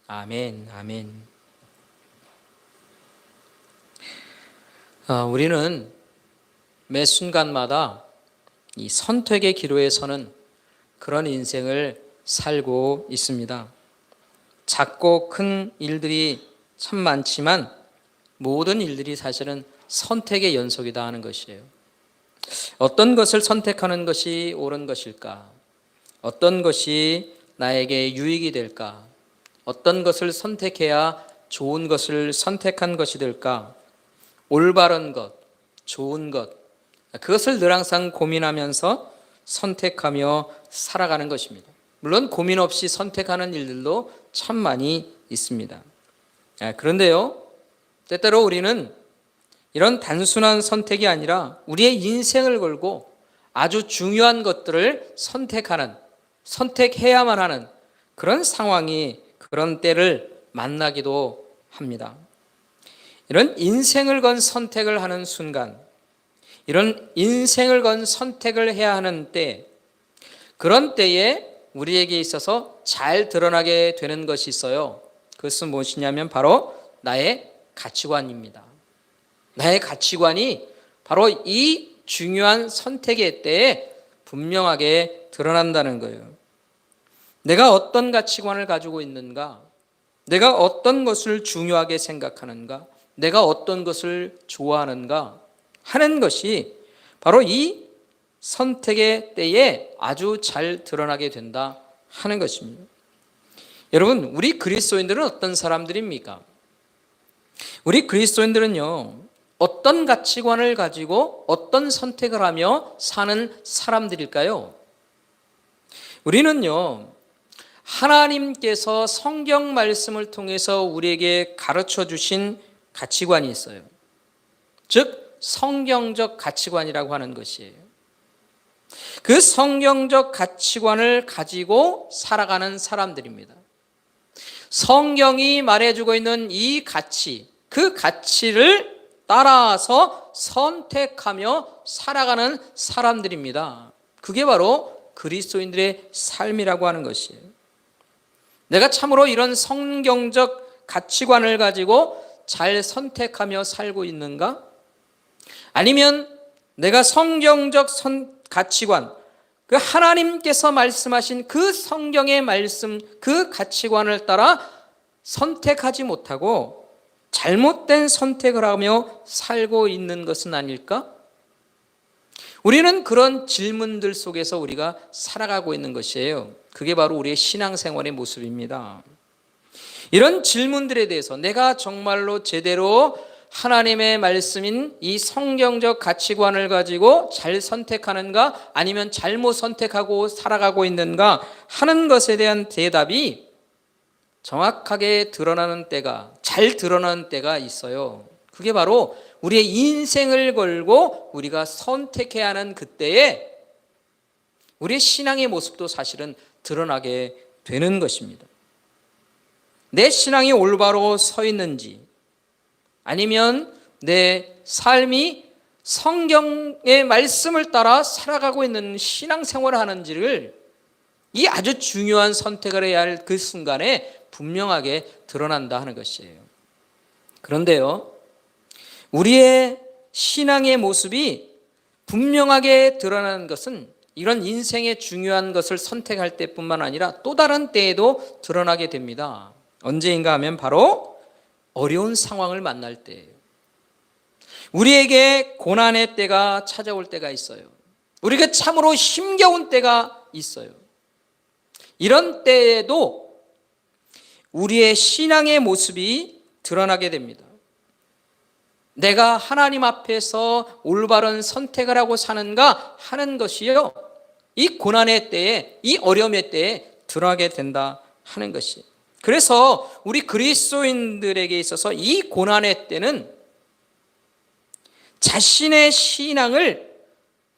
아멘, 아멘. 우리는 매 순간마다 이 선택의 기로에 서는 그런 인생을 살고 있습니다. 작고 큰 일들이 참 많지만 모든 일들이 사실은 선택의 연속이다 하는 것이에요. 어떤 것을 선택하는 것이 옳은 것일까? 어떤 것이 나에게 유익이 될까? 어떤 것을 선택해야 좋은 것을 선택한 것이 될까? 올바른 것, 좋은 것, 그것을 늘 항상 고민하면서 선택하며 살아가는 것입니다. 물론 고민 없이 선택하는 일들도 참 많이 있습니다. 그런데요, 때때로 우리는 이런 단순한 선택이 아니라 우리의 인생을 걸고 아주 중요한 것들을 선택해야만 하는 그런 상황이, 그런 때를 만나기도 합니다. 이런 인생을 건 선택을 하는 순간, 이런 인생을 건 선택을 해야 하는 때, 그런 때에 우리에게 있어서 잘 드러나게 되는 것이 있어요. 그것은 무엇이냐면 바로 나의 가치관입니다. 나의 가치관이 바로 이 중요한 선택의 때에 분명하게 드러난다는 거예요. 내가 어떤 가치관을 가지고 있는가? 내가 어떤 것을 중요하게 생각하는가? 내가 어떤 것을 좋아하는가? 하는 것이 바로 이 선택의 때에 아주 잘 드러나게 된다 하는 것입니다. 여러분, 우리 그리스도인들은 어떤 사람들입니까? 우리 그리스도인들은요, 어떤 가치관을 가지고 어떤 선택을 하며 사는 사람들일까요? 우리는요, 하나님께서 성경 말씀을 통해서 우리에게 가르쳐 주신 가치관이 있어요. 즉, 성경적 가치관이라고 하는 것이에요. 그 성경적 가치관을 가지고 살아가는 사람들입니다. 성경이 말해주고 있는 이 가치, 그 가치를 따라서 선택하며 살아가는 사람들입니다. 그게 바로 그리스도인들의 삶이라고 하는 것이에요. 내가 참으로 이런 성경적 가치관을 가지고 잘 선택하며 살고 있는가? 아니면 내가 성경적 가치관, 그 하나님께서 말씀하신 그 성경의 말씀, 그 가치관을 따라 선택하지 못하고 잘못된 선택을 하며 살고 있는 것은 아닐까? 우리는 그런 질문들 속에서 우리가 살아가고 있는 것이에요. 그게 바로 우리의 신앙생활의 모습입니다. 이런 질문들에 대해서 내가 정말로 제대로 하나님의 말씀인 이 성경적 가치관을 가지고 잘 선택하는가, 아니면 잘못 선택하고 살아가고 있는가 하는 것에 대한 대답이 정확하게 드러나는 때가, 잘 드러나는 때가 있어요. 그게 바로 우리의 인생을 걸고 우리가 선택해야 하는 그때에 우리의 신앙의 모습도 사실은 드러나게 되는 것입니다. 내 신앙이 올바로 서 있는지, 아니면 내 삶이 성경의 말씀을 따라 살아가고 있는 신앙생활을 하는지를 이 아주 중요한 선택을 해야 할 그 순간에 분명하게 드러난다 하는 것이에요. 그런데요, 우리의 신앙의 모습이 분명하게 드러나는 것은 이런 인생의 중요한 것을 선택할 때뿐만 아니라 또 다른 때에도 드러나게 됩니다. 언제인가 하면 바로 어려운 상황을 만날 때예요. 우리에게 고난의 때가 찾아올 때가 있어요. 우리가 참으로 힘겨운 때가 있어요. 이런 때에도 우리의 신앙의 모습이 드러나게 됩니다. 내가 하나님 앞에서 올바른 선택을 하고 사는가 하는 것이요, 이 고난의 때에, 이 어려움의 때에 드러나게 된다 하는 것이에요. 그래서 우리 그리스도인들에게 있어서 이 고난의 때는 자신의 신앙을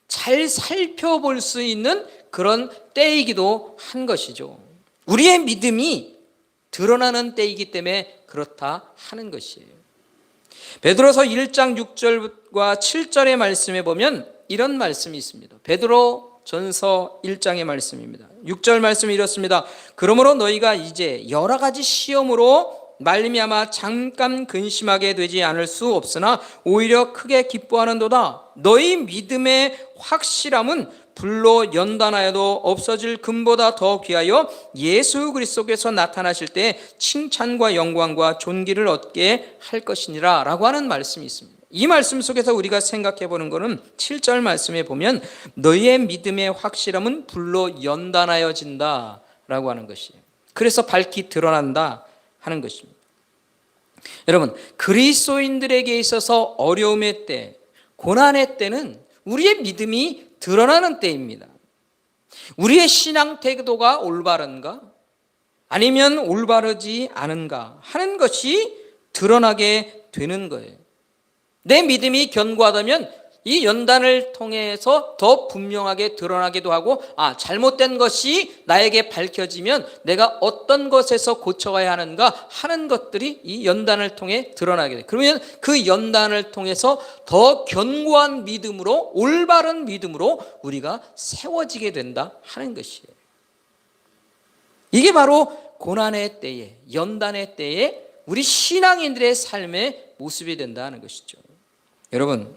잘 살펴볼 수 있는 그런 때이기도 한 것이죠. 우리의 믿음이 드러나는 때이기 때문에 그렇다 하는 것이에요. 베드로서 1장 6절과 7절의 말씀에 보면 이런 말씀이 있습니다. 베드로 전서 1장의 말씀입니다. 6절 말씀이 이렇습니다. 그러므로 너희가 이제 여러 가지 시험으로 말미암아 잠깐 근심하게 되지 않을 수 없으나 오히려 크게 기뻐하는도다. 너희 믿음의 확실함은 불로 연단하여도 없어질 금보다 더 귀하여 예수 그리스도께서 나타나실 때 칭찬과 영광과 존귀를 얻게 할 것이니라 라고 하는 말씀이 있습니다. 이 말씀 속에서 우리가 생각해 보는 것은 7절 말씀에 보면 너희의 믿음의 확실함은 불로 연단하여진다 라고 하는 것이에요. 그래서 밝히 드러난다 하는 것입니다. 여러분, 그리스도인들에게 있어서 어려움의 때, 고난의 때는 우리의 믿음이 드러나는 때입니다. 우리의 신앙 태도가 올바른가? 아니면 올바르지 않은가 하는 것이 드러나게 되는 거예요. 내 믿음이 견고하다면 이 연단을 통해서 더 분명하게 드러나기도 하고, 잘못된 것이 나에게 밝혀지면 내가 어떤 것에서 고쳐가야 하는가 하는 것들이 이 연단을 통해 드러나게 돼요. 그러면 그 연단을 통해서 더 견고한 믿음으로, 올바른 믿음으로 우리가 세워지게 된다 하는 것이에요. 이게 바로 고난의 때에, 연단의 때에 우리 신앙인들의 삶의 모습이 된다는 것이죠. 여러분,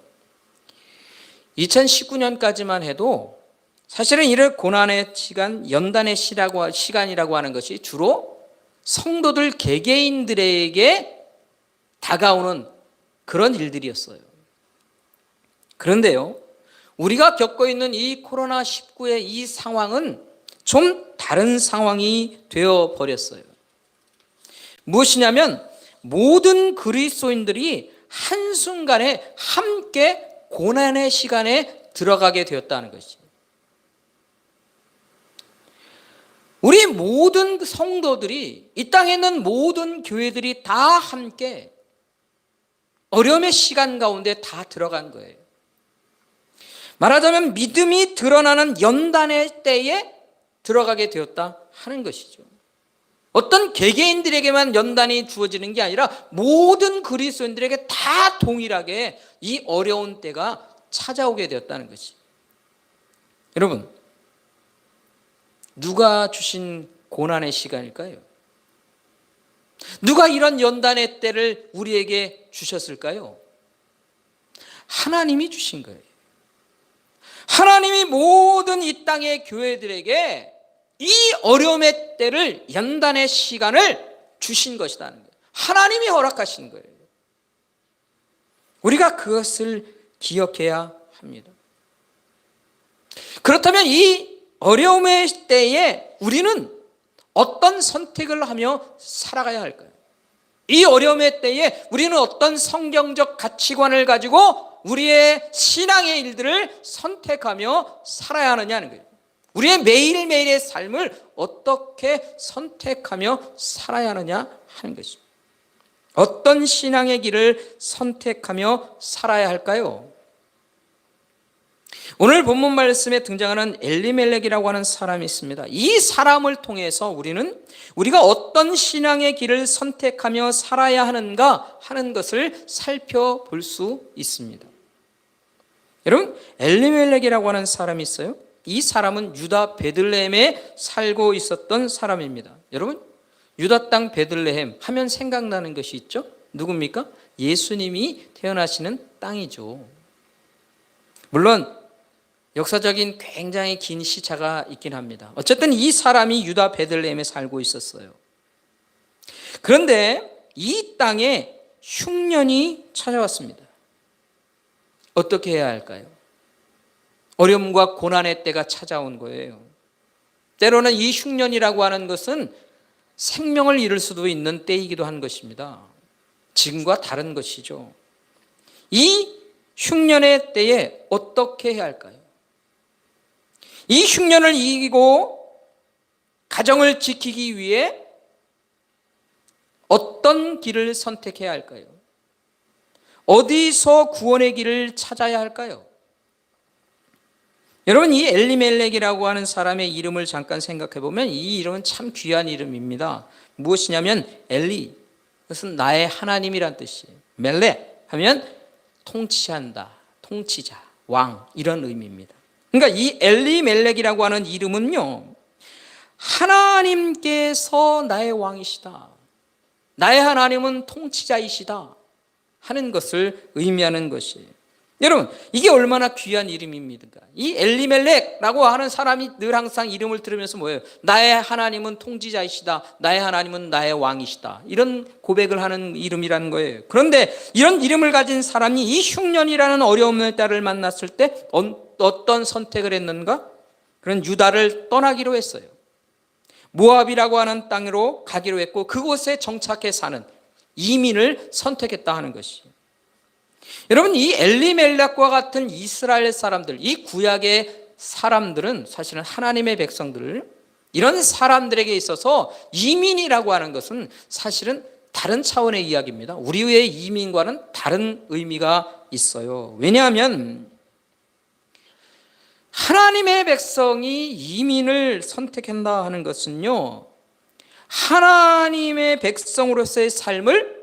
2019년까지만 해도 사실은 이런 고난의 시간, 연단의 시간이라고 하는 것이 주로 성도들 개개인들에게 다가오는 그런 일들이었어요. 그런데요, 우리가 겪고 있는 이 코로나19의 이 상황은 좀 다른 상황이 되어 버렸어요. 무엇이냐면 모든 그리스도인들이 한순간에 함께 고난의 시간에 들어가게 되었다는 것이죠. 우리 모든 성도들이, 이 땅에 있는 모든 교회들이 다 함께 어려움의 시간 가운데 다 들어간 거예요. 말하자면 믿음이 드러나는 연단의 때에 들어가게 되었다 하는 것이죠. 어떤 개개인들에게만 연단이 주어지는 게 아니라 모든 그리스도인들에게 다 동일하게 이 어려운 때가 찾아오게 되었다는 것이. 여러분, 누가 주신 고난의 시간일까요? 누가 이런 연단의 때를 우리에게 주셨을까요? 하나님이 주신 거예요. 하나님이 모든 이 땅의 교회들에게 이 어려움의 때를, 연단의 시간을 주신 것이라는 거예요. 하나님이 허락하신 거예요. 우리가 그것을 기억해야 합니다. 그렇다면 이 어려움의 때에 우리는 어떤 선택을 하며 살아가야 할까요? 이 어려움의 때에 우리는 어떤 성경적 가치관을 가지고 우리의 신앙의 일들을 선택하며 살아야 하느냐는 거예요. 우리의 매일매일의 삶을 어떻게 선택하며 살아야 하느냐 하는 것입니다. 어떤 신앙의 길을 선택하며 살아야 할까요? 오늘 본문 말씀에 등장하는 엘리멜렉이라고 하는 사람이 있습니다. 이 사람을 통해서 우리가 어떤 신앙의 길을 선택하며 살아야 하는가 하는 것을 살펴볼 수 있습니다. 여러분, 엘리멜렉이라고 하는 사람이 있어요. 이 사람은 유다 베들레헴에 살고 있었던 사람입니다. 여러분, 유다 땅 베들레헴 하면 생각나는 것이 있죠? 누굽니까? 예수님이 태어나시는 땅이죠. 물론 역사적인 굉장히 긴 시차가 있긴 합니다. 어쨌든 이 사람이 유다 베들레헴에 살고 있었어요. 그런데 이 땅에 흉년이 찾아왔습니다. 어떻게 해야 할까요? 어려움과 고난의 때가 찾아온 거예요. 때로는 이 흉년이라고 하는 것은 생명을 잃을 수도 있는 때이기도 한 것입니다. 지금과 다른 것이죠. 이 흉년의 때에 어떻게 해야 할까요? 이 흉년을 이기고 가정을 지키기 위해 어떤 길을 선택해야 할까요? 어디서 구원의 길을 찾아야 할까요? 여러분, 이 엘리멜렉이라고 하는 사람의 이름을 잠깐 생각해 보면 이 이름은 참 귀한 이름입니다. 무엇이냐면 엘리, 그것은 나의 하나님이란 뜻이에요. 멜렉 하면 통치한다, 통치자, 왕, 이런 의미입니다. 그러니까 이 엘리멜렉이라고 하는 이름은요, 하나님께서 나의 왕이시다, 나의 하나님은 통치자이시다 하는 것을 의미하는 것이에요. 여러분, 이게 얼마나 귀한 이름입니까? 이 엘리멜렉이라고 하는 사람이 늘 항상 이름을 들으면서 뭐예요? 나의 하나님은 통치자이시다, 나의 하나님은 나의 왕이시다, 이런 고백을 하는 이름이라는 거예요. 그런데 이런 이름을 가진 사람이 이 흉년이라는 어려움의 딸을 만났을 때 어떤 선택을 했는가? 그런 유다를 떠나기로 했어요. 모압이라고 하는 땅으로 가기로 했고, 그곳에 정착해 사는 이민을 선택했다 하는 것이에요. 여러분, 이 엘리멜렉과 같은 이스라엘 사람들, 이 구약의 사람들은 사실은 하나님의 백성들, 이런 사람들에게 있어서 이민이라고 하는 것은 사실은 다른 차원의 이야기입니다. 우리의 이민과는 다른 의미가 있어요. 왜냐하면 하나님의 백성이 이민을 선택한다 하는 것은요, 하나님의 백성으로서의 삶을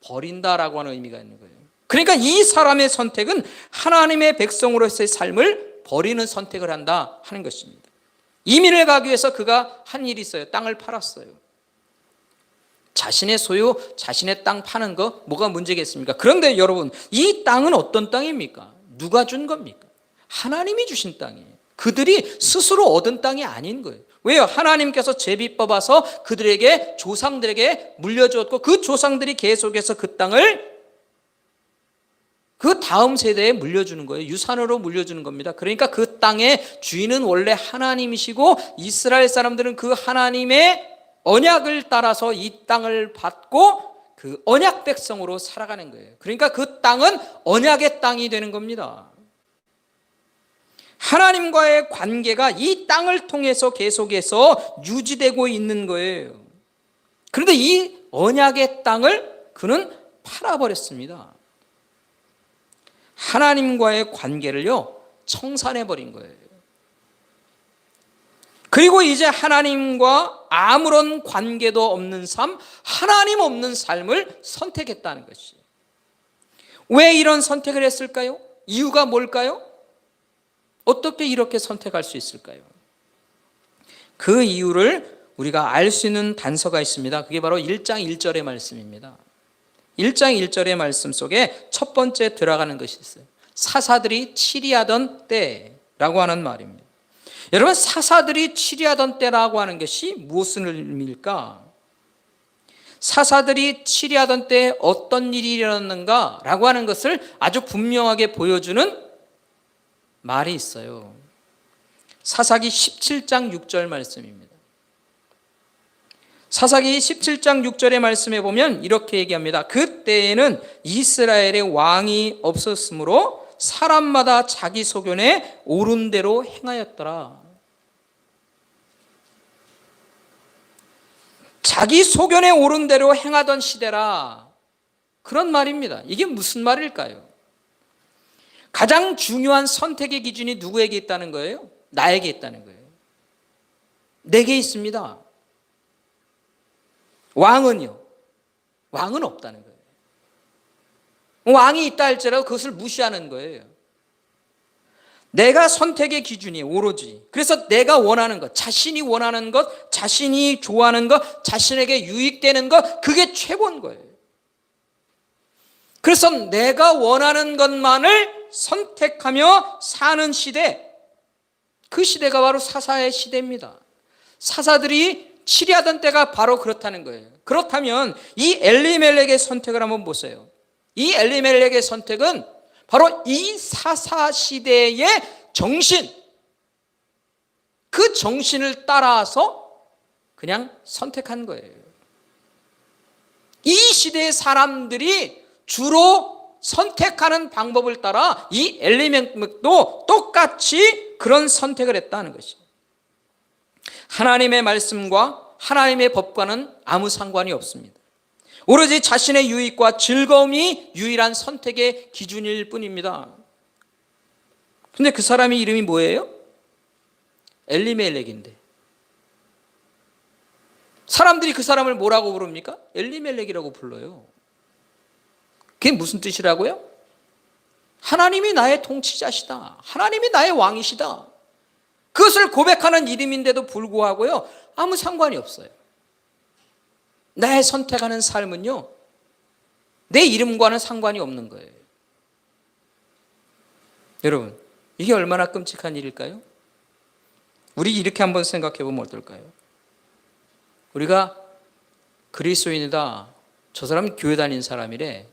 버린다라고 하는 의미가 있는 거예요. 그러니까 이 사람의 선택은 하나님의 백성으로서의 삶을 버리는 선택을 한다 하는 것입니다. 이민을 가기 위해서 그가 한 일이 있어요. 땅을 팔았어요. 자신의 소유, 자신의 땅 파는 거 뭐가 문제겠습니까? 그런데 여러분, 이 땅은 어떤 땅입니까? 누가 준 겁니까? 하나님이 주신 땅이에요. 그들이 스스로 얻은 땅이 아닌 거예요. 왜요? 하나님께서 제비 뽑아서 그들에게, 조상들에게 물려주었고, 그 조상들이 계속해서 그 땅을 그 다음 세대에 물려주는 거예요. 유산으로 물려주는 겁니다. 그러니까 그 땅의 주인은 원래 하나님이시고, 이스라엘 사람들은 그 하나님의 언약을 따라서 이 땅을 받고 그 언약 백성으로 살아가는 거예요. 그러니까 그 땅은 언약의 땅이 되는 겁니다. 하나님과의 관계가 이 땅을 통해서 계속해서 유지되고 있는 거예요. 그런데 이 언약의 땅을 그는 팔아버렸습니다. 하나님과의 관계를요, 청산해버린 거예요. 그리고 이제 하나님과 아무런 관계도 없는 삶, 하나님 없는 삶을 선택했다는 것이에요. 왜 이런 선택을 했을까요? 이유가 뭘까요? 어떻게 이렇게 선택할 수 있을까요? 그 이유를 우리가 알 수 있는 단서가 있습니다. 그게 바로 1장 1절의 말씀입니다. 1장 1절의 말씀 속에 첫 번째 들어가는 것이 있어요. 사사들이 치리하던 때라고 하는 말입니다. 여러분, 사사들이 치리하던 때라고 하는 것이 무엇을 의미일까? 사사들이 치리하던 때 어떤 일이 일어났는가 라고 하는 것을 아주 분명하게 보여주는 말이 있어요. 사사기 17장 6절 말씀입니다. 사사기 17장 6절의 말씀에 보면 이렇게 얘기합니다. 그때에는 이스라엘의 왕이 없었으므로 사람마다 자기 소견에 옳은 대로 행하였더라. 자기 소견에 옳은 대로 행하던 시대라, 그런 말입니다. 이게 무슨 말일까요? 가장 중요한 선택의 기준이 누구에게 있다는 거예요? 나에게 있다는 거예요. 내게 있습니다. 왕은요? 왕은 없다는 거예요. 왕이 있다 할지라도 그것을 무시하는 거예요. 내가 선택의 기준이 오로지, 그래서 내가 원하는 것, 자신이 원하는 것, 자신이 좋아하는 것, 자신에게 유익되는 것, 그게 최고인 거예요. 그래서 내가 원하는 것만을 선택하며 사는 시대, 그 시대가 바로 사사의 시대입니다. 사사들이 치리하던 때가 바로 그렇다는 거예요. 그렇다면 이 엘리멜렉의 선택을 한번 보세요. 이 엘리멜렉의 선택은 바로 이 사사 시대의 정신, 그 정신을 따라서 그냥 선택한 거예요. 이 시대의 사람들이 주로 선택하는 방법을 따라 이 엘리멜렉도 똑같이 그런 선택을 했다는 것이에요. 하나님의 말씀과 하나님의 법과는 아무 상관이 없습니다. 오로지 자신의 유익과 즐거움이 유일한 선택의 기준일 뿐입니다. 근데 그 사람의 이름이 뭐예요? 엘리멜렉인데 사람들이 그 사람을 뭐라고 부릅니까? 엘리멜렉이라고 불러요. 그게 무슨 뜻이라고요? 하나님이 나의 통치자시다. 하나님이 나의 왕이시다. 그것을 고백하는 이름인데도 불구하고요, 아무 상관이 없어요. 나의 선택하는 삶은요, 내 이름과는 상관이 없는 거예요. 여러분, 이게 얼마나 끔찍한 일일까요? 우리 이렇게 한번 생각해 보면 어떨까요? 우리가 그리스도인이다, 저 사람은 교회 다니는 사람이래,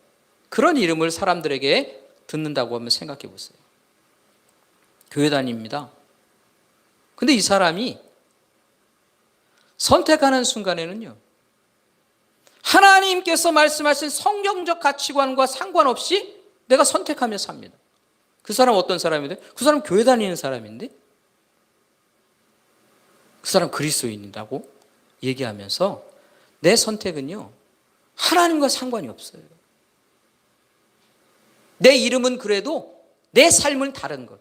그런 이름을 사람들에게 듣는다고 하면 생각해 보세요. 교회 다닙니다. 근데 이 사람이 선택하는 순간에는요, 하나님께서 말씀하신 성경적 가치관과 상관없이 내가 선택하며 삽니다. 그 사람 어떤 사람인데? 그 사람 교회 다니는 사람인데? 그 사람 그리스도인이라고 얘기하면서 내 선택은요, 하나님과 상관이 없어요. 내 이름은 그래도 내 삶은 다른 것.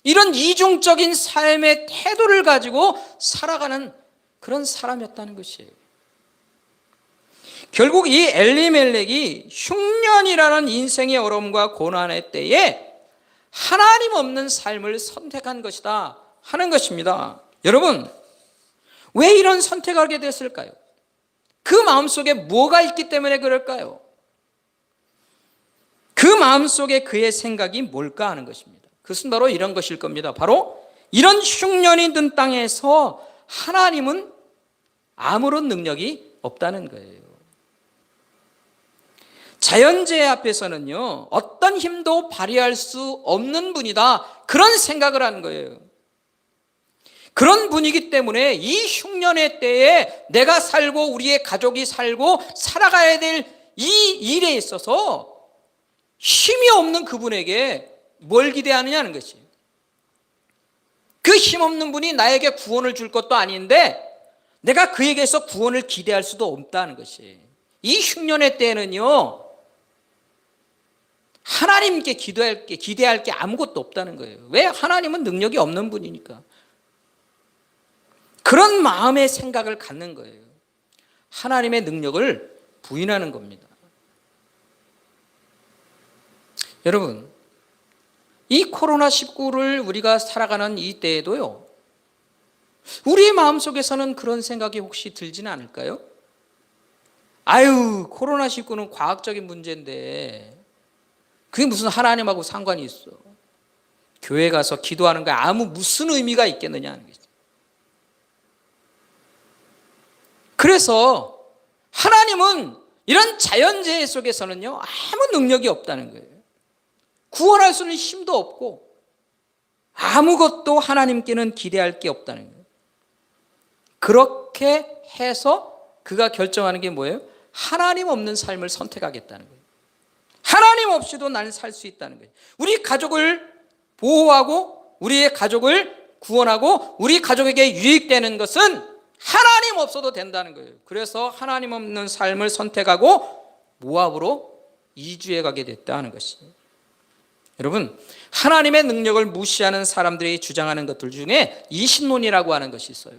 이런 이중적인 삶의 태도를 가지고 살아가는 그런 사람이었다는 것이에요. 결국 이 엘리멜렉이 흉년이라는 인생의 어려움과 고난의 때에 하나님 없는 삶을 선택한 것이다 하는 것입니다. 여러분, 왜 이런 선택을 하게 됐을까요? 그 마음속에 뭐가 있기 때문에 그럴까요? 그 마음속에 그의 생각이 뭘까 하는 것입니다. 그것은 바로 이런 것일 겁니다. 바로 이런 흉년이 든 땅에서 하나님은 아무런 능력이 없다는 거예요. 자연재해 앞에서는요, 어떤 힘도 발휘할 수 없는 분이다, 그런 생각을 하는 거예요. 그런 분이기 때문에 이 흉년의 때에 내가 살고 우리의 가족이 살고 살아가야 될 이 일에 있어서 힘이 없는 그분에게 뭘 기대하느냐는 것이에요. 그 힘없는 분이 나에게 구원을 줄 것도 아닌데 내가 그에게서 구원을 기대할 수도 없다는 것이에요. 이 흉년의 때에는요, 하나님께 기대할 게 아무것도 없다는 거예요. 왜? 하나님은 능력이 없는 분이니까. 그런 마음의 생각을 갖는 거예요. 하나님의 능력을 부인하는 겁니다. 여러분, 이 코로나19를 우리가 살아가는 이 때에도요, 우리의 마음속에서는 그런 생각이 혹시 들지는 않을까요? 아유, 코로나19는 과학적인 문제인데 그게 무슨 하나님하고 상관이 있어. 교회 가서 기도하는 거에 아무 무슨 의미가 있겠느냐 하는 거죠. 그래서 하나님은 이런 자연재해 속에서는요, 아무 능력이 없다는 거예요. 구원할 수는 힘도 없고 아무것도 하나님께는 기대할 게 없다는 거예요. 그렇게 해서 그가 결정하는 게 뭐예요? 하나님 없는 삶을 선택하겠다는 거예요. 하나님 없이도 나는 살 수 있다는 거예요. 우리 가족을 보호하고 우리의 가족을 구원하고 우리 가족에게 유익되는 것은 하나님 없어도 된다는 거예요. 그래서 하나님 없는 삶을 선택하고 모압으로 이주해 가게 됐다는 것이에요. 여러분, 하나님의 능력을 무시하는 사람들이 주장하는 것들 중에 이신론이라고 하는 것이 있어요.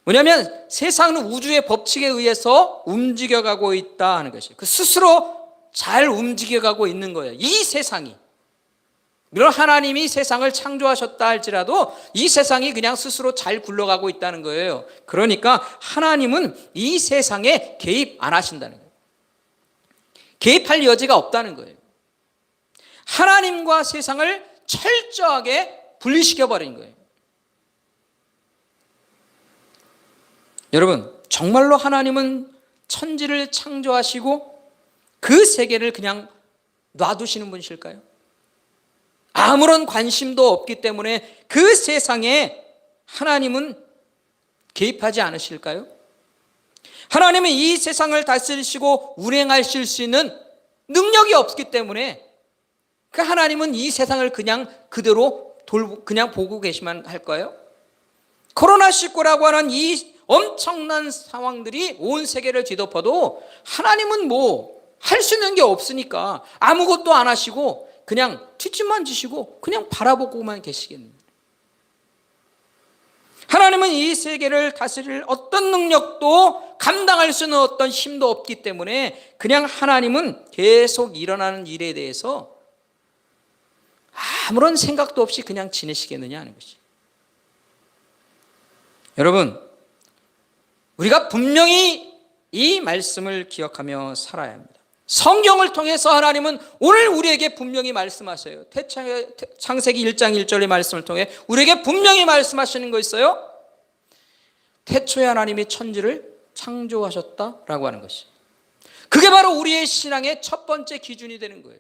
뭐냐면 세상은 우주의 법칙에 의해서 움직여가고 있다 하는 것이에요. 그 스스로 잘 움직여가고 있는 거예요. 이 세상이. 물론 하나님이 세상을 창조하셨다 할지라도 이 세상이 그냥 스스로 잘 굴러가고 있다는 거예요. 그러니까 하나님은 이 세상에 개입 안 하신다는 거예요. 개입할 여지가 없다는 거예요. 하나님과 세상을 철저하게 분리시켜버린 거예요. 여러분, 정말로 하나님은 천지를 창조하시고 그 세계를 그냥 놔두시는 분이실까요? 아무런 관심도 없기 때문에 그 세상에 하나님은 개입하지 않으실까요? 하나님은 이 세상을 다스리시고 운행하실 수 있는 능력이 없기 때문에 그 하나님은 이 세상을 그냥 그대로 그냥 보고 계시만 할까요? 코로나19라고 하는 이 엄청난 상황들이 온 세계를 뒤덮어도 하나님은 뭐 할 수 있는 게 없으니까 아무것도 안 하시고 그냥 뒷짐만 지시고 그냥 바라보고만 계시겠네요. 하나님은 이 세계를 다스릴 어떤 능력도 감당할 수 있는 어떤 힘도 없기 때문에 그냥 하나님은 계속 일어나는 일에 대해서 아무런 생각도 없이 그냥 지내시겠느냐 하는 것이. 여러분, 우리가 분명히 이 말씀을 기억하며 살아야 합니다. 성경을 통해서 하나님은 오늘 우리에게 분명히 말씀하셔요. 창세기 1장 1절의 말씀을 통해 우리에게 분명히 말씀하시는 거 있어요. 태초에 하나님이 천지를 창조하셨다라고 하는 것이. 그게 바로 우리의 신앙의 첫 번째 기준이 되는 거예요.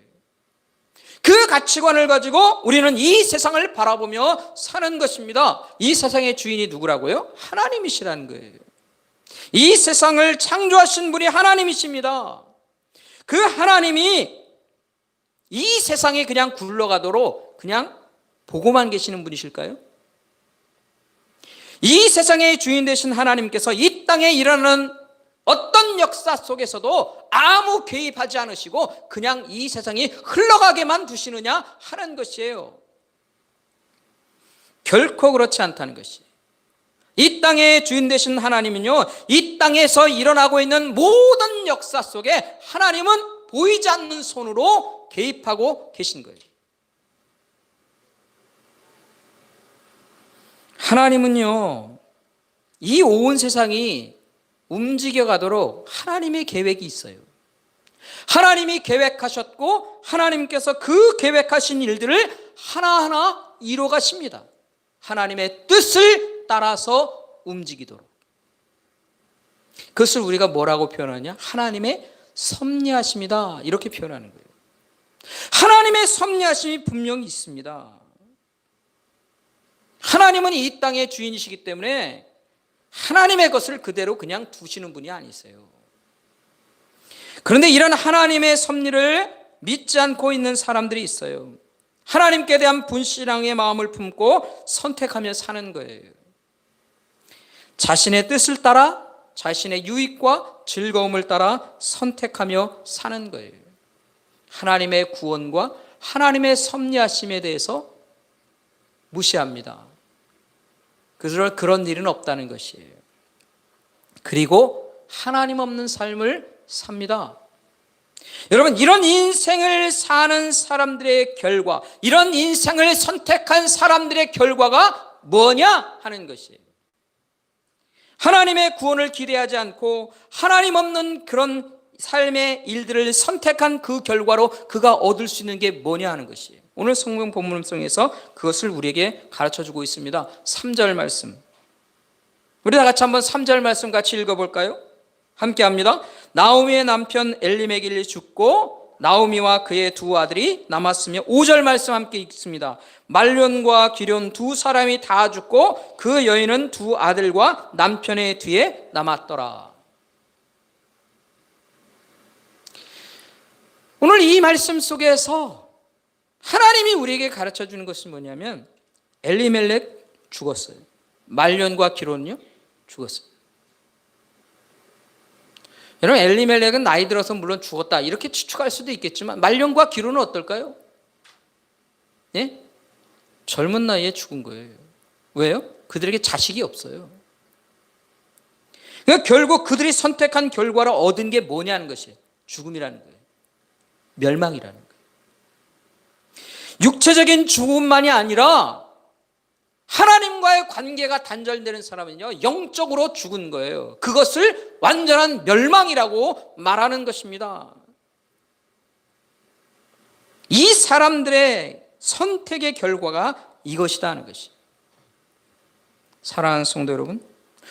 그 가치관을 가지고 우리는 이 세상을 바라보며 사는 것입니다. 이 세상의 주인이 누구라고요? 하나님이시라는 거예요. 이 세상을 창조하신 분이 하나님이십니다. 그 하나님이 이 세상에 그냥 굴러가도록 그냥 보고만 계시는 분이실까요? 이 세상의 주인 되신 하나님께서 이 땅에 일어나는 어떤 역사 속에서도 아무 개입하지 않으시고 그냥 이 세상이 흘러가게만 두시느냐 하는 것이에요. 결코 그렇지 않다는 것이. 이 땅의 주인 되신 하나님은요, 이 땅에서 일어나고 있는 모든 역사 속에 하나님은 보이지 않는 손으로 개입하고 계신 거예요. 하나님은요, 이 온 세상이 움직여가도록 하나님의 계획이 있어요. 하나님이 계획하셨고 하나님께서 그 계획하신 일들을 하나하나 이루어가십니다. 하나님의 뜻을 따라서 움직이도록. 그것을 우리가 뭐라고 표현하냐? 하나님의 섭리하심이다, 이렇게 표현하는 거예요. 하나님의 섭리하심이 분명히 있습니다. 하나님은 이 땅의 주인이시기 때문에 하나님의 것을 그대로 그냥 두시는 분이 아니세요. 그런데 이런 하나님의 섭리를 믿지 않고 있는 사람들이 있어요. 하나님께 대한 불신앙의 마음을 품고 선택하며 사는 거예요. 자신의 뜻을 따라 자신의 유익과 즐거움을 따라 선택하며 사는 거예요. 하나님의 구원과 하나님의 섭리하심에 대해서 무시합니다. 그런 일은 없다는 것이에요. 그리고 하나님 없는 삶을 삽니다. 여러분, 이런 인생을 사는 사람들의 결과, 이런 인생을 선택한 사람들의 결과가 뭐냐 하는 것이에요. 하나님의 구원을 기대하지 않고 하나님 없는 그런 삶의 일들을 선택한 그 결과로 그가 얻을 수 있는 게 뭐냐 하는 것이에요. 오늘 성경 본문 속에서 그것을 우리에게 가르쳐주고 있습니다. 3절 말씀, 우리 다 같이 한번 3절 말씀 같이 읽어볼까요? 함께 합니다. 나오미의 남편 엘리멜렉이 죽고 나오미와 그의 두 아들이 남았으며, 5절 말씀 함께 읽습니다. 말론과 기럨 두 사람이 다 죽고 그 여인은 두 아들과 남편의 뒤에 남았더라. 오늘 이 말씀 속에서 하나님이 우리에게 가르쳐주는 것은 뭐냐면, 엘리멜렉 죽었어요. 말론과 기럨요 죽었어요. 여러분, 엘리멜렉은 나이 들어서 물론 죽었다 이렇게 추측할 수도 있겠지만, 말론과 기럨은 어떨까요? 예? 젊은 나이에 죽은 거예요. 왜요? 그들에게 자식이 없어요. 그러니까 결국 그들이 선택한 결과로 얻은 게 뭐냐는 것이에요. 죽음이라는 거예요. 멸망이라는 거예요. 육체적인 죽음만이 아니라 하나님과의 관계가 단절되는 사람은요, 영적으로 죽은 거예요. 그것을 완전한 멸망이라고 말하는 것입니다. 이 사람들의 선택의 결과가 이것이다 하는 것이. 사랑하는 성도 여러분,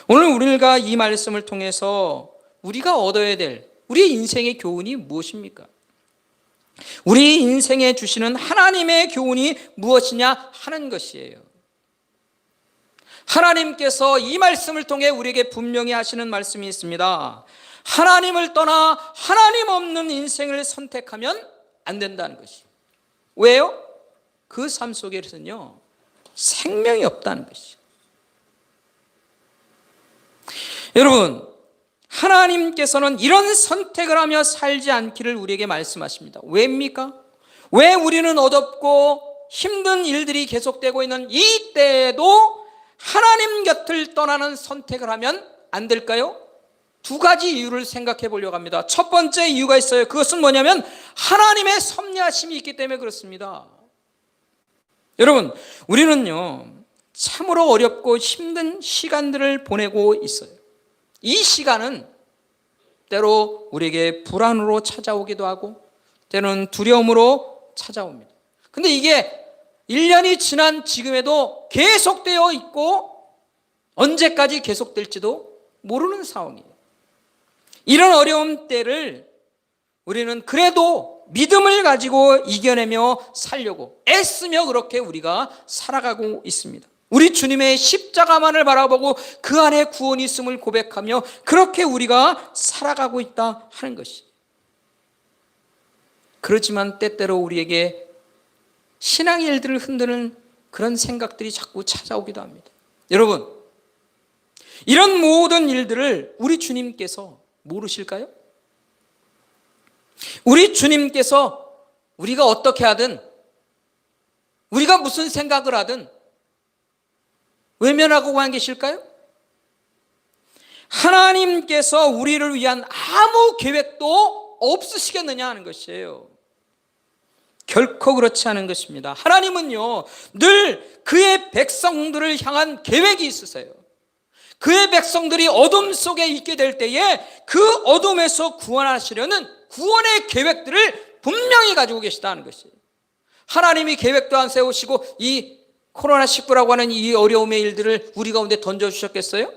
오늘 우리가 이 말씀을 통해서 우리가 얻어야 될 우리의 인생의 교훈이 무엇입니까? 우리 인생에 주시는 하나님의 교훈이 무엇이냐 하는 것이에요. 하나님께서 이 말씀을 통해 우리에게 분명히 하시는 말씀이 있습니다. 하나님을 떠나 하나님 없는 인생을 선택하면 안 된다는 것이. 왜요? 그 삶 속에서는요, 생명이 없다는 것이. 여러분, 하나님께서는 이런 선택을 하며 살지 않기를 우리에게 말씀하십니다. 왜입니까? 왜 우리는 어둡고 힘든 일들이 계속되고 있는 이 때에도 하나님 곁을 떠나는 선택을 하면 안 될까요? 두 가지 이유를 생각해 보려고 합니다. 첫 번째 이유가 있어요. 그것은 뭐냐면 하나님의 섭리하심이 있기 때문에 그렇습니다. 여러분, 우리는요, 참으로 어렵고 힘든 시간들을 보내고 있어요. 이 시간은 때로 우리에게 불안으로 찾아오기도 하고 때로는 두려움으로 찾아옵니다. 근데 이게 1년이 지난 지금에도 계속되어 있고 언제까지 계속될지도 모르는 상황이에요. 이런 어려운 때를 우리는 그래도 믿음을 가지고 이겨내며 살려고 애쓰며 그렇게 우리가 살아가고 있습니다. 우리 주님의 십자가만을 바라보고 그 안에 구원이 있음을 고백하며 그렇게 우리가 살아가고 있다 하는 것이. 그렇지만 때때로 우리에게 신앙의 일들을 흔드는 그런 생각들이 자꾸 찾아오기도 합니다. 여러분, 이런 모든 일들을 우리 주님께서 모르실까요? 우리 주님께서 우리가 어떻게 하든 우리가 무슨 생각을 하든 외면하고만 계실까요? 하나님께서 우리를 위한 아무 계획도 없으시겠느냐 하는 것이에요. 결코 그렇지 않은 것입니다. 하나님은요, 늘 그의 백성들을 향한 계획이 있으세요. 그의 백성들이 어둠 속에 있게 될 때에 그 어둠에서 구원하시려는 구원의 계획들을 분명히 가지고 계시다는 것이에요. 하나님이 계획도 안 세우시고 이 코로나19라고 하는 이 어려움의 일들을 우리 가운데 던져주셨겠어요?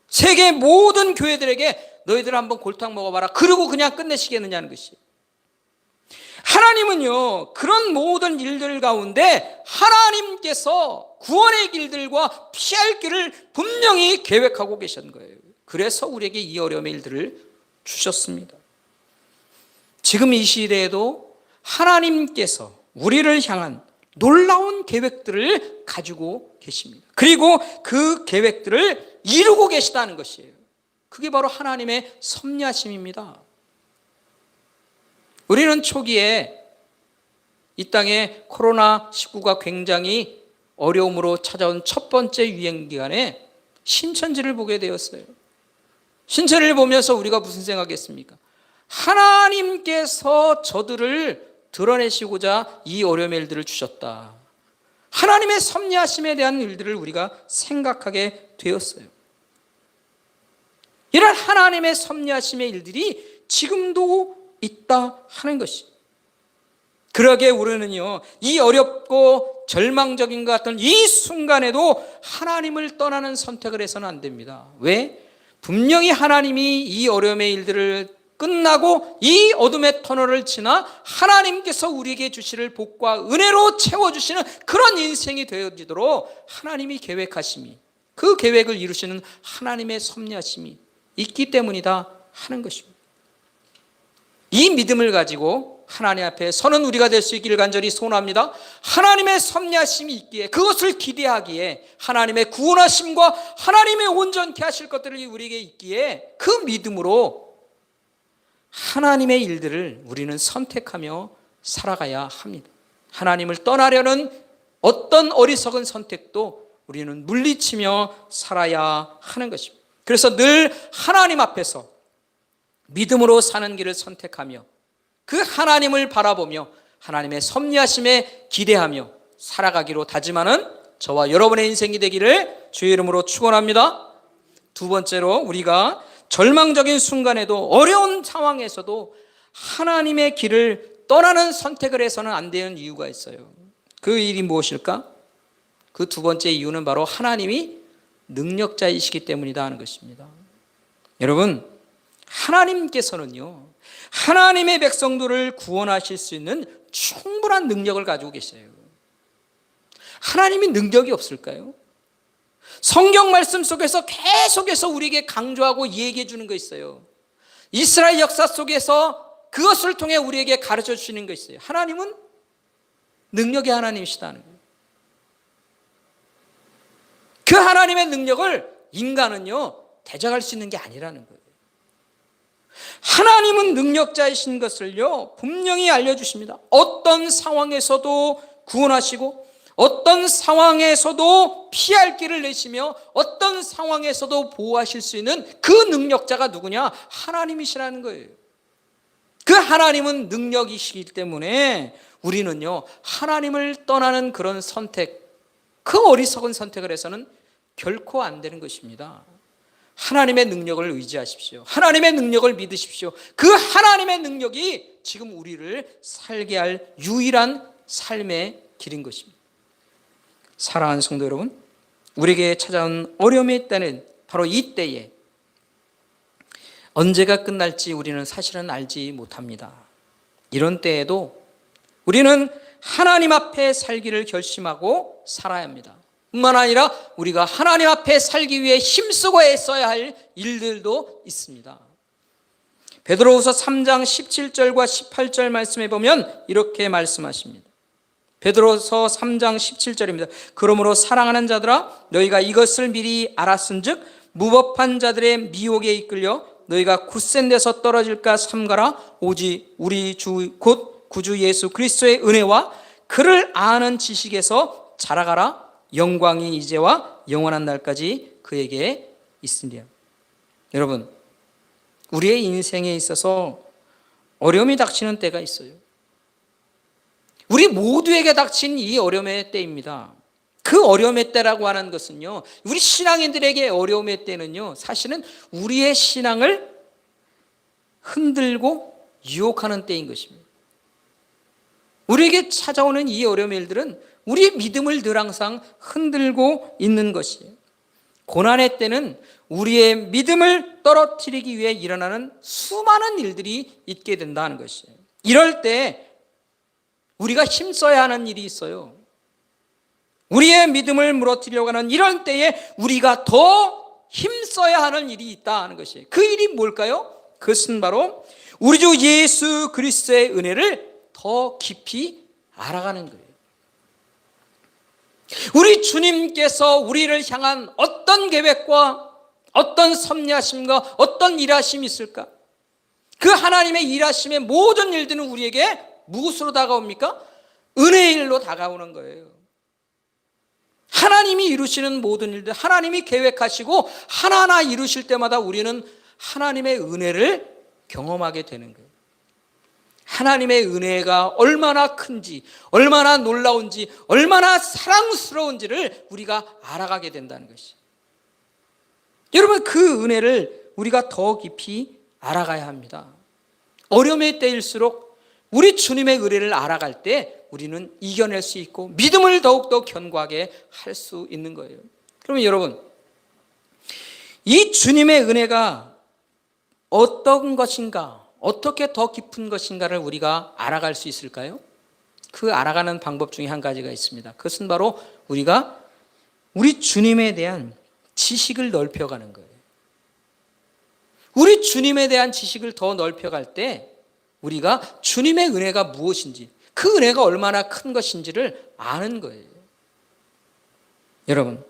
세계 모든 교회들에게 너희들 한번 골탕 먹어봐라 그러고 그냥 끝내시겠느냐는 것이에요. 하나님은요, 그런 모든 일들 가운데 하나님께서 구원의 길들과 피할 길을 분명히 계획하고 계신 거예요. 그래서 우리에게 이 어려움의 일들을 주셨습니다. 지금 이 시대에도 하나님께서 우리를 향한 놀라운 계획들을 가지고 계십니다. 그리고 그 계획들을 이루고 계시다는 것이에요. 그게 바로 하나님의 섭리하심입니다. 우리는 초기에 이 땅에 코로나19가 굉장히 어려움으로 찾아온 첫 번째 유행 기간에 신천지를 보게 되었어요. 신천지를 보면서 우리가 무슨 생각했습니까? 하나님께서 저들을 드러내시고자 이 어려움의 일들을 주셨다. 하나님의 섭리하심에 대한 일들을 우리가 생각하게 되었어요. 이런 하나님의 섭리하심의 일들이 지금도 있다 하는 것이. 그러게 우리는요, 이 어렵고 절망적인 것 같은 이 순간에도 하나님을 떠나는 선택을 해서는 안 됩니다. 왜? 분명히 하나님이 이 어려움의 일들을 끝나고 이 어둠의 터널을 지나 하나님께서 우리에게 주실 복과 은혜로 채워주시는 그런 인생이 되어지도록 하나님이 계획하심이, 그 계획을 이루시는 하나님의 섭리하심이 있기 때문이다 하는 것입니다. 이 믿음을 가지고 하나님 앞에 서는 우리가 될 수 있기를 간절히 소원합니다. 하나님의 섭리하심이 있기에, 그것을 기대하기에, 하나님의 구원하심과 하나님의 온전케 하실 것들이 우리에게 있기에 그 믿음으로 하나님의 일들을 우리는 선택하며 살아가야 합니다. 하나님을 떠나려는 어떤 어리석은 선택도 우리는 물리치며 살아야 하는 것입니다. 그래서 늘 하나님 앞에서 믿음으로 사는 길을 선택하며 그 하나님을 바라보며 하나님의 섭리하심에 기대하며 살아가기로 다짐하는 저와 여러분의 인생이 되기를 주의 이름으로 축원합니다. 두 번째로, 우리가 절망적인 순간에도 어려운 상황에서도 하나님의 길을 떠나는 선택을 해서는 안 되는 이유가 있어요. 그 일이 무엇일까? 그 두 번째 이유는 바로 하나님이 능력자이시기 때문이다 하는 것입니다. 여러분, 하나님께서는요, 하나님의 백성들을 구원하실 수 있는 충분한 능력을 가지고 계세요. 하나님이 능력이 없을까요? 성경 말씀 속에서 계속해서 우리에게 강조하고 얘기해 주는 거 있어요. 이스라엘 역사 속에서 그것을 통해 우리에게 가르쳐 주시는 거 있어요. 하나님은 능력의 하나님이시다는 거예요. 그 하나님의 능력을 인간은요, 대적할 수 있는 게 아니라는 거예요. 하나님은 능력자이신 것을요, 분명히 알려주십니다. 어떤 상황에서도 구원하시고 어떤 상황에서도 피할 길을 내시며 어떤 상황에서도 보호하실 수 있는 그 능력자가 누구냐? 하나님이시라는 거예요. 그 하나님은 능력이시기 때문에 우리는요, 하나님을 떠나는 그런 선택, 그 어리석은 선택을 해서는 결코 안 되는 것입니다. 하나님의 능력을 의지하십시오. 하나님의 능력을 믿으십시오. 그 하나님의 능력이 지금 우리를 살게 할 유일한 삶의 길인 것입니다. 사랑하는 성도 여러분, 우리에게 찾아온 어려움의 때는 바로 이 때에 언제가 끝날지 우리는 사실은 알지 못합니다. 이런 때에도 우리는 하나님 앞에 살기를 결심하고 살아야 합니다. 뿐만 아니라 우리가 하나님 앞에 살기 위해 힘쓰고 애써야 할 일들도 있습니다. 베드로후서 3장 17절과 18절 말씀에 보면 이렇게 말씀하십니다. 베드로서 3장 17절입니다. 그러므로 사랑하는 자들아, 너희가 이것을 미리 알았은즉 무법한 자들의 미혹에 이끌려 너희가 굳센 데서 떨어질까 삼가라. 오직 우리 주 곧 구주 예수 그리스도의 은혜와 그를 아는 지식에서 자라가라. 영광이 이제와 영원한 날까지 그에게 있으리라. 여러분, 우리의 인생에 있어서 어려움이 닥치는 때가 있어요. 우리 모두에게 닥친 이 어려움의 때입니다. 그 어려움의 때라고 하는 것은요, 우리 신앙인들에게 어려움의 때는요, 사실은 우리의 신앙을 흔들고 유혹하는 때인 것입니다. 우리에게 찾아오는 이 어려움의 일들은 우리의 믿음을 늘 항상 흔들고 있는 것이에요. 고난의 때는 우리의 믿음을 떨어뜨리기 위해 일어나는 수많은 일들이 있게 된다는 것이에요. 이럴 때 우리가 힘써야 하는 일이 있어요. 우리의 믿음을 무너뜨리려고 하는 이런 때에 우리가 더 힘써야 하는 일이 있다는 것이에요. 그 일이 뭘까요? 그것은 바로 우리 주 예수 그리스도의 은혜를 더 깊이 알아가는 거예요. 우리 주님께서 우리를 향한 어떤 계획과 어떤 섭리하심과 어떤 일하심이 있을까? 그 하나님의 일하심의 모든 일들은 우리에게 무엇으로 다가옵니까? 은혜의 일로 다가오는 거예요. 하나님이 이루시는 모든 일들, 하나님이 계획하시고 하나하나 이루실 때마다 우리는 하나님의 은혜를 경험하게 되는 거예요. 하나님의 은혜가 얼마나 큰지, 얼마나 놀라운지, 얼마나 사랑스러운지를 우리가 알아가게 된다는 것이에요. 여러분, 그 은혜를 우리가 더 깊이 알아가야 합니다. 어려움의 때일수록 우리 주님의 은혜를 알아갈 때 우리는 이겨낼 수 있고 믿음을 더욱더 견고하게 할 수 있는 거예요. 그러면 여러분, 이 주님의 은혜가 어떤 것인가, 어떻게 더 깊은 것인가를 우리가 알아갈 수 있을까요? 그 알아가는 방법 중에 한 가지가 있습니다. 그것은 바로 우리가 우리 주님에 대한 지식을 넓혀가는 거예요. 우리 주님에 대한 지식을 더 넓혀갈 때 우리가 주님의 은혜가 무엇인지, 그 은혜가 얼마나 큰 것인지를 아는 거예요. 여러분,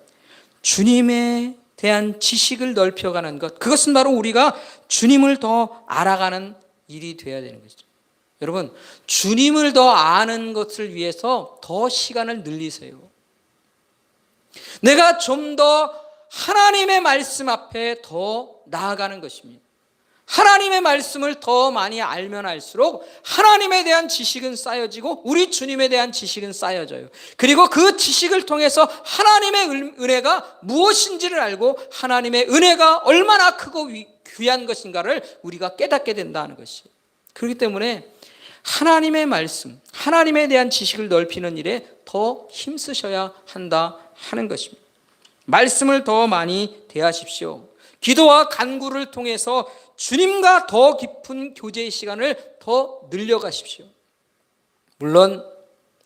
주님에 대한 지식을 넓혀가는 것, 그것은 바로 우리가 주님을 더 알아가는 일이 되어야 되는 것이죠. 여러분, 주님을 더 아는 것을 위해서 더 시간을 늘리세요. 내가 좀 더 하나님의 말씀 앞에 더 나아가는 것입니다. 하나님의 말씀을 더 많이 알면 알수록 하나님에 대한 지식은 쌓여지고 우리 주님에 대한 지식은 쌓여져요. 그리고 그 지식을 통해서 하나님의 은혜가 무엇인지를 알고 하나님의 은혜가 얼마나 크고 귀한 것인가를 우리가 깨닫게 된다는 것이에요. 그렇기 때문에 하나님의 말씀, 하나님에 대한 지식을 넓히는 일에 더 힘쓰셔야 한다 하는 것입니다. 말씀을 더 많이 대하십시오. 기도와 간구를 통해서 주님과 더 깊은 교제의 시간을 더 늘려가십시오. 물론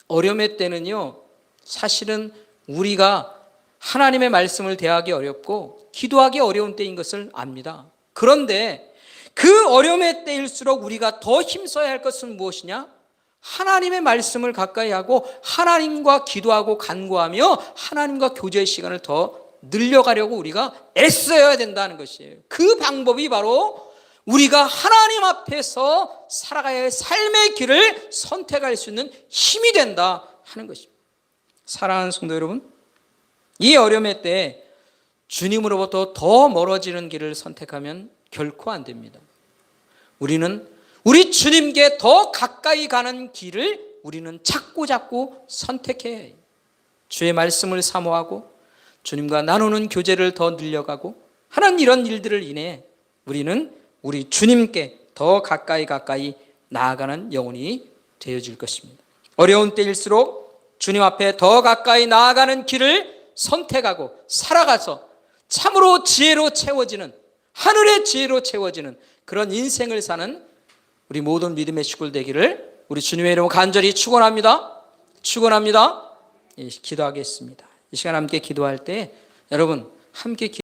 어려움의 때는요, 사실은 우리가 하나님의 말씀을 대하기 어렵고 기도하기 어려운 때인 것을 압니다. 그런데 그 어려움의 때일수록 우리가 더 힘써야 할 것은 무엇이냐? 하나님의 말씀을 가까이 하고 하나님과 기도하고 간구하며 하나님과 교제의 시간을 더 늘려가려고 우리가 애써야 된다는 것이에요. 그 방법이 바로 우리가 하나님 앞에서 살아가야 할 삶의 길을 선택할 수 있는 힘이 된다 하는 것입니다. 사랑하는 성도 여러분, 이 어려움의 때 주님으로부터 더 멀어지는 길을 선택하면 결코 안 됩니다. 우리는 우리 주님께 더 가까이 가는 길을 우리는 자꾸 선택해야 해요. 주의 말씀을 사모하고 주님과 나누는 교제를 더 늘려가고 하는 이런 일들을 인해 우리는 우리 주님께 더 가까이 나아가는 영혼이 되어질 것입니다. 어려운 때일수록 주님 앞에 더 가까이 나아가는 길을 선택하고 살아가서 참으로 지혜로 채워지는, 하늘의 지혜로 채워지는 그런 인생을 사는 우리 모든 믿음의 식구들 되기를 우리 주님의 이름으로 간절히 축원합니다. 기도하겠습니다. 이 시간 함께 기도할 때 여러분 함께